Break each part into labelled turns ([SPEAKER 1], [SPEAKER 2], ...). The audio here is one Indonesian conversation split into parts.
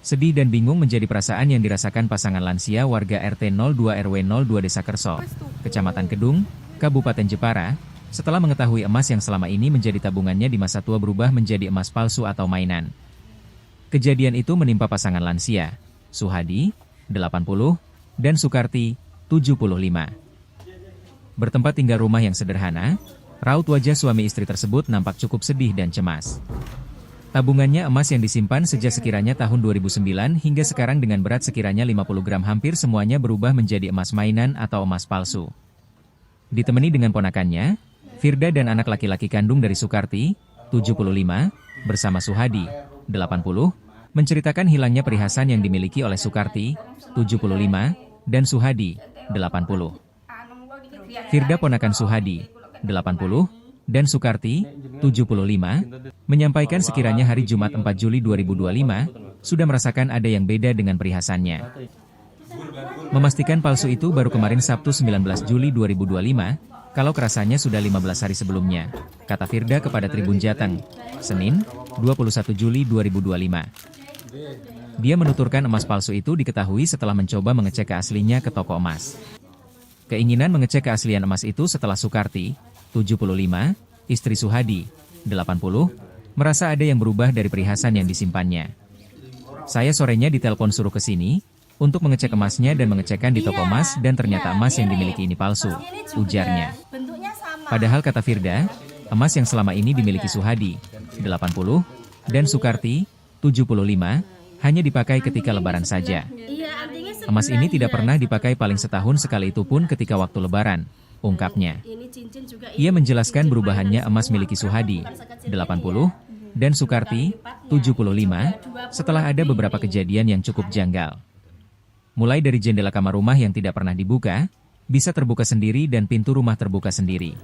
[SPEAKER 1] Sedih dan bingung menjadi perasaan yang dirasakan pasangan lansia warga RT 02 RW 02 Desa Kerso, Kecamatan Kedung, Kabupaten Jepara, setelah mengetahui emas yang selama ini menjadi tabungannya di masa tua berubah menjadi emas palsu atau mainan. Kejadian itu menimpa pasangan lansia, Suhadi, 80, dan Sukarti, 75. Bertempat tinggal rumah yang sederhana, raut wajah suami istri tersebut nampak cukup sedih dan cemas. Tabungannya emas yang disimpan sejak sekiranya tahun 2009 hingga sekarang dengan berat sekiranya 50 gram hampir semuanya berubah menjadi emas mainan atau emas palsu. Ditemani dengan ponakannya, Firda dan anak laki-laki kandung dari Sukarti, 75, bersama Suhadi, 80, menceritakan hilangnya perhiasan yang dimiliki oleh Sukarti, 75, dan Suhadi, 80. Firda ponakan Suhadi, 80, dan Sukarti, 75, menyampaikan sekiranya hari Jumat 4 Juli 2025, sudah merasakan ada yang beda dengan perhiasannya. Memastikan palsu itu baru kemarin Sabtu 19 Juli 2025, kalau kerasanya sudah 15 hari sebelumnya, kata Firda kepada Tribun Jateng, Senin, 21 Juli 2025. Dia menuturkan emas palsu itu diketahui setelah mencoba mengecek keaslinya ke toko emas. Keinginan mengecek keaslian emas itu setelah Sukarti, 75, istri Suhadi, 80, merasa ada yang berubah dari perhiasan yang disimpannya. Saya sorenya ditelepon suruh ke sini, untuk mengecek emasnya dan mengecekkan di toko emas dan ternyata emas yang dimiliki ini palsu, ujarnya. Padahal kata Firda, emas yang selama ini dimiliki Suhadi, 80, dan Sukarti, 75, hanya dipakai ketika lebaran saja. Emas ini tidak pernah dipakai paling setahun sekali itu pun ketika waktu lebaran, ungkapnya. Ia menjelaskan berubahannya emas miliki Suhadi, 80, dan Sukarti, 75, setelah ada beberapa kejadian yang cukup janggal. Mulai dari jendela kamar rumah yang tidak pernah dibuka, bisa terbuka sendiri dan pintu rumah terbuka sendiri.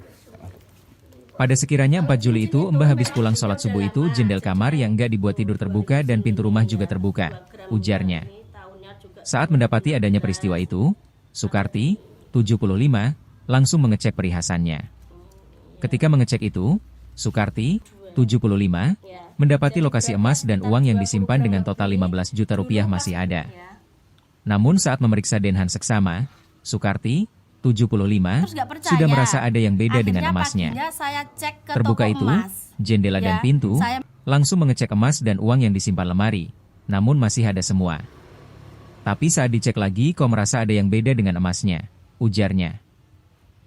[SPEAKER 1] Pada sekiranya 4 Juli itu Mbah habis pulang sholat subuh itu jendela kamar yang enggak dibuat tidur terbuka dan pintu rumah juga terbuka, ujarnya. Saat mendapati adanya peristiwa itu, Sukarti, 75, langsung mengecek perhiasannya. Ketika mengecek itu, Sukarti, 75, mendapati lokasi emas dan uang yang disimpan dengan total 15 juta rupiah masih ada. Namun saat memeriksa Denhan Seksama, Sukarti, 75, sudah merasa ada yang beda dengan emasnya. Terbuka itu, jendela dan pintu, langsung mengecek emas dan uang yang disimpan lemari, namun masih ada semua. Tapi saat dicek lagi kok merasa ada yang beda dengan emasnya, ujarnya.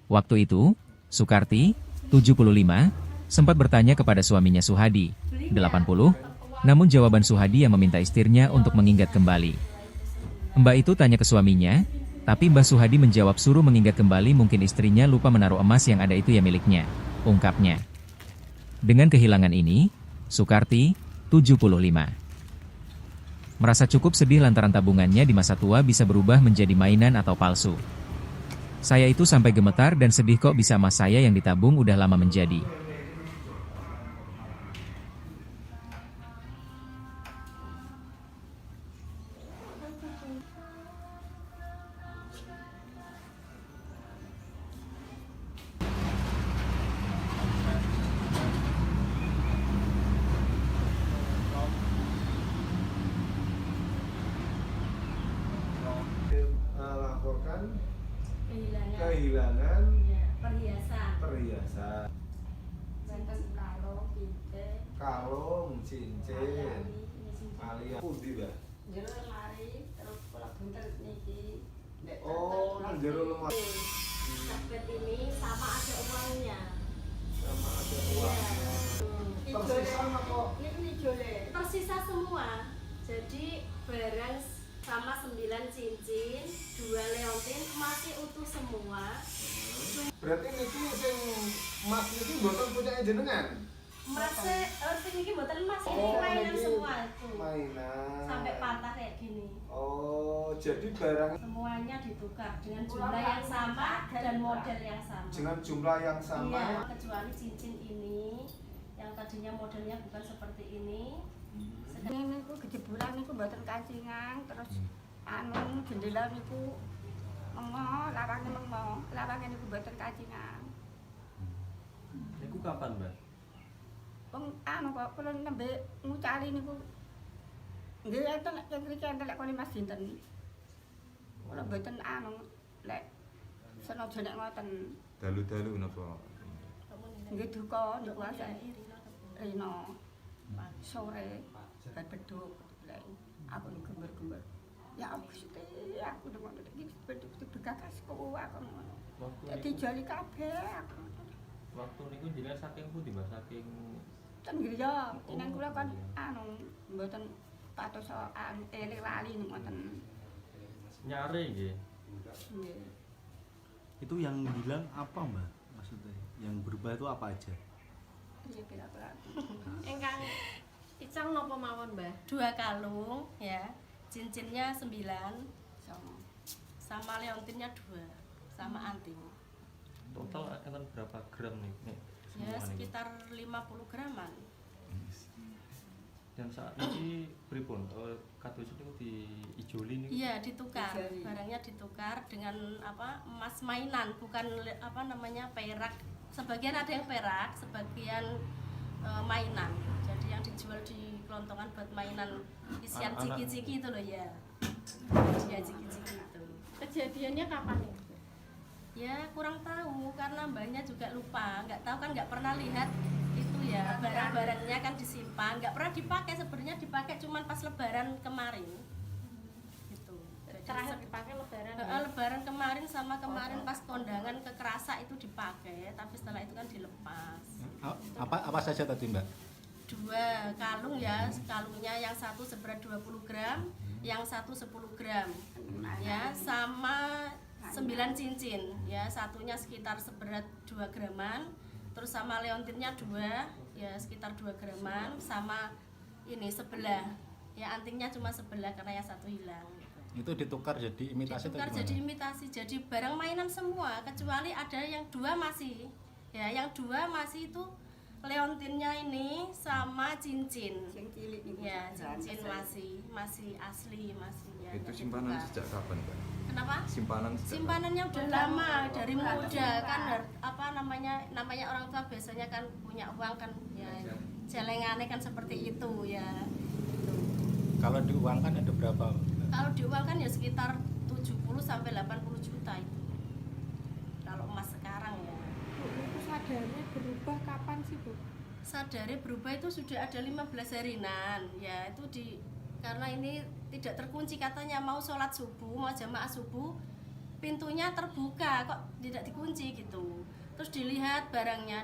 [SPEAKER 1] Waktu itu, Sukarti, 75, sempat bertanya kepada suaminya Suhadi, 80, namun jawaban Suhadi yang meminta istrinya untuk mengingat kembali. Mbak itu tanya ke suaminya, tapi Mbah Suhadi menjawab suruh mengingat kembali mungkin istrinya lupa menaruh emas yang ada itu ya miliknya, ungkapnya. Dengan kehilangan ini, Sukarti, 75, merasa cukup sedih lantaran tabungannya di masa tua bisa berubah menjadi mainan atau palsu. Saya itu sampai gemetar dan sedih kok bisa emas saya yang ditabung udah lama menjadi.
[SPEAKER 2] Melaporkan kehilangan perhiasan, kalung, cincin, alias pundi, Mbak? Oh, nang jero lemari.
[SPEAKER 3] Dompet ini sama ada uangnya.
[SPEAKER 2] Sama ada uangnya. Tersisa kok?
[SPEAKER 3] Ini jole. Tersisa semua. Jadi barang sama 9 cincin, 2 leontin masih utuh semua.
[SPEAKER 2] Berarti niki sing emas niki mboten punya jenengan?
[SPEAKER 3] Masih leontin ini mboten emas, ini mainan semua itu.
[SPEAKER 2] Mainan.
[SPEAKER 3] Sampai patah kayak gini.
[SPEAKER 2] Oh, jadi barang
[SPEAKER 3] Semuanya ditukar dengan jumlah yang sama dan model yang sama.
[SPEAKER 2] dengan jumlah yang sama.
[SPEAKER 3] Iya, kecuali cincin ini yang tadinya modelnya bukan seperti ini.
[SPEAKER 4] Ini niku kejebolan niku mboten kancingan, terus anu jendela niku lawange niku mboten kancingan.
[SPEAKER 5] Niku kapan, Mbak?
[SPEAKER 4] Anu kok kula nembe ngucali niku Nggih enten nek mriki enten lek kene Mas dinten. Kula mboten anu lek senajan nek ngoten
[SPEAKER 2] Dalu-dalu napa?
[SPEAKER 4] nggih duka niku aja rino sore bar beduk lek aku niku gember-gember. Ya Gusti aku demen iki beduk bekakasku aku ngono. Dadi jali kabeh aku.
[SPEAKER 5] Waktu niku jenengan saking pundi Mbak? Saking
[SPEAKER 4] Ten griya, tinen kula kan anu mboten patos eling lali ngoten.
[SPEAKER 5] nyare nggih.
[SPEAKER 4] Nggih.
[SPEAKER 6] Itu yang hilang apa Mbak? Maksudnya yang berubah itu apa aja?
[SPEAKER 4] Iya kira-kira.
[SPEAKER 3] Ingkang Icang napa mawon, Mbah?
[SPEAKER 7] 2 kalung ya, cincinnya 9,
[SPEAKER 4] Sama.
[SPEAKER 7] sama leontinnya 2, sama anting.
[SPEAKER 5] Total enten berapa gram nih? Nek
[SPEAKER 7] Ya
[SPEAKER 5] semua niku?
[SPEAKER 7] sekitar 50 graman.
[SPEAKER 5] Dan saat ini pripun? Kados niku diijoli niku.
[SPEAKER 7] Iya ditukar,
[SPEAKER 4] Dijari.
[SPEAKER 7] barangnya ditukar dengan apa emas mainan, bukan apa namanya perak. Sebagian ada yang perak, sebagian mainan. Jadi yang dijual di kelontongan buat mainan isian
[SPEAKER 5] Anak-anak.
[SPEAKER 7] ciki-ciki itu loh ya. Ya ciki-ciki itu.
[SPEAKER 3] Kejadiannya kapan ya?
[SPEAKER 7] Ya kurang tahu karena mbahnya juga lupa, nggak tahu kan nggak pernah lihat itu ya barang-barangnya kan disimpan, nggak pernah dipakai sebenarnya dipakai cuman pas lebaran kemarin. Gitu. Jadi
[SPEAKER 3] Terakhir dipakai lebaran.
[SPEAKER 7] Lebaran kemarin sama kemarin pas kondangan ke Kerasa itu dipakai, tapi setelah itu kan dilepas.
[SPEAKER 6] Apa saja tadi Mbak?
[SPEAKER 7] 2 kalung ya, kalungnya yang satu seberat 20 gram, yang satu 10 gram. Ya, sama 9 cincin ya, satunya sekitar seberat 2 graman, terus sama leontinnya 2 ya sekitar 2 graman, sama ini sebelah ya antingnya cuma sebelah karena yang satu hilang gitu.
[SPEAKER 6] Itu ditukar jadi imitasi
[SPEAKER 7] Ditukar
[SPEAKER 6] atau
[SPEAKER 7] jadi
[SPEAKER 6] gimana?
[SPEAKER 7] imitasi, jadi barang mainan semua kecuali ada yang 2 masih ya, yang 2 masih itu leontinnya ini sama cincin
[SPEAKER 4] Sing cilik niku.
[SPEAKER 7] ya, cincin masih asli masih ya.
[SPEAKER 2] Itu
[SPEAKER 7] nggak
[SPEAKER 2] simpanan
[SPEAKER 7] ditukar.
[SPEAKER 2] sejak kapan, Mbak?
[SPEAKER 7] Kenapa?
[SPEAKER 2] Simpanan sejak
[SPEAKER 7] Simpanannya udah lama dari muda kan apa namanya orang tua biasanya kan punya uang kan ya celengannya kan seperti itu ya gitu.
[SPEAKER 6] Kalau diuangkan ada berapa?
[SPEAKER 7] Kalau diuangkan ya sekitar 70 sampai 80 juta itu kalau emas sekarang ya.
[SPEAKER 3] Bu, itu sadarnya berubah kapan sih, Bu?
[SPEAKER 7] Sadari berubah itu sudah ada 15 harinan ya, itu karena ini tidak terkunci katanya mau sholat subuh, mau jamaah subuh pintunya terbuka kok tidak dikunci gitu. Terus dilihat barangnya,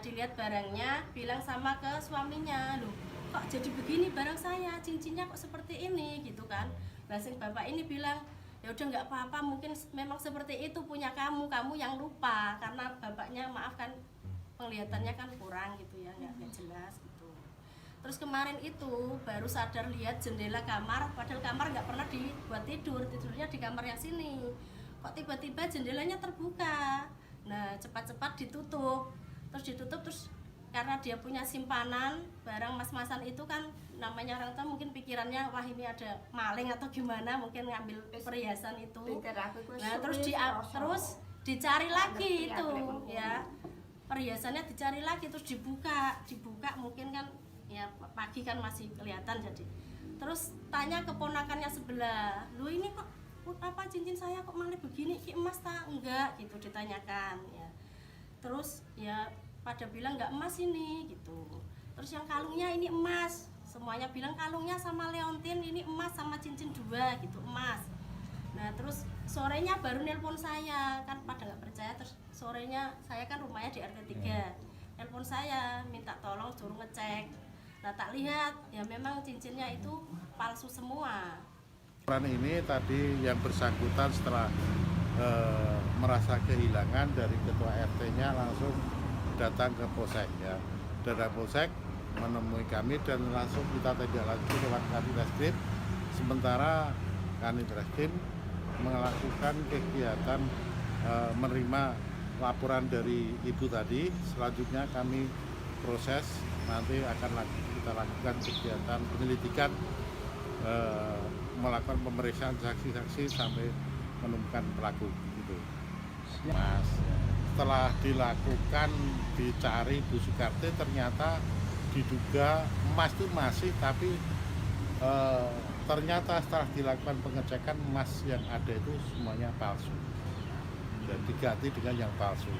[SPEAKER 7] bilang sama ke suaminya, loh kok jadi begini barang saya, cincinnya kok seperti ini gitu kan. Nah sing bapak ini bilang ya udah nggak apa-apa, mungkin memang seperti itu punya kamu yang lupa karena bapaknya maaf kan penglihatannya kan kurang gitu ya, nggak jelas gitu. Terus kemarin itu baru sadar lihat jendela kamar, padahal kamar nggak pernah dibuat tidurnya di kamar yang sini. Kok tiba-tiba jendelanya terbuka. Nah cepat-cepat ditutup, terus karena dia punya simpanan barang mas-masan itu kan namanya orang tua mungkin pikirannya wah ini ada maling atau gimana, mungkin ngambil perhiasan itu.
[SPEAKER 4] Pikir aku kuwi
[SPEAKER 7] Nah
[SPEAKER 4] suwi,
[SPEAKER 7] terus dicari lagi
[SPEAKER 4] Ngerti
[SPEAKER 7] itu
[SPEAKER 4] aku lek ngomong.
[SPEAKER 7] ya, perhiasannya dicari lagi terus dibuka mungkin kan ya pagi kan masih kelihatan, jadi terus tanya ke ponakannya sebelah, lu ini kok apa cincin saya kok malah begini, ki emas tak enggak gitu ditanyakan ya. Terus ya pada bilang enggak emas ini gitu. Terus yang kalungnya ini emas, semuanya bilang kalungnya sama leontin ini emas sama cincin 2 gitu emas. Nah terus sorenya baru nelpon saya, kan pada nggak percaya. Terus sorenya saya kan rumahnya di RT 3, nelpon saya minta tolong suruh ngecek. Nah tak lihat ya memang cincinnya itu palsu semua.
[SPEAKER 8] Laporan ini tadi yang bersangkutan setelah merasa kehilangan dari ketua RT-nya langsung datang ke Polsek ya. Dari Polsek menemui kami dan langsung kita tindak lanjuti lewat Kanit Reskrim. Sementara Kanit Reskrim melakukan kegiatan menerima laporan dari ibu tadi. Selanjutnya kami proses, nanti akan kita lakukan kegiatan penyelidikan, melakukan pemeriksaan saksi-saksi sampai menemukan pelaku gitu. Mas, setelah dilakukan dicari Bu Sukarte ternyata diduga emas itu masih, tapi ternyata setelah dilakukan pengecekan emas yang ada itu semuanya palsu dan diganti dengan yang palsu.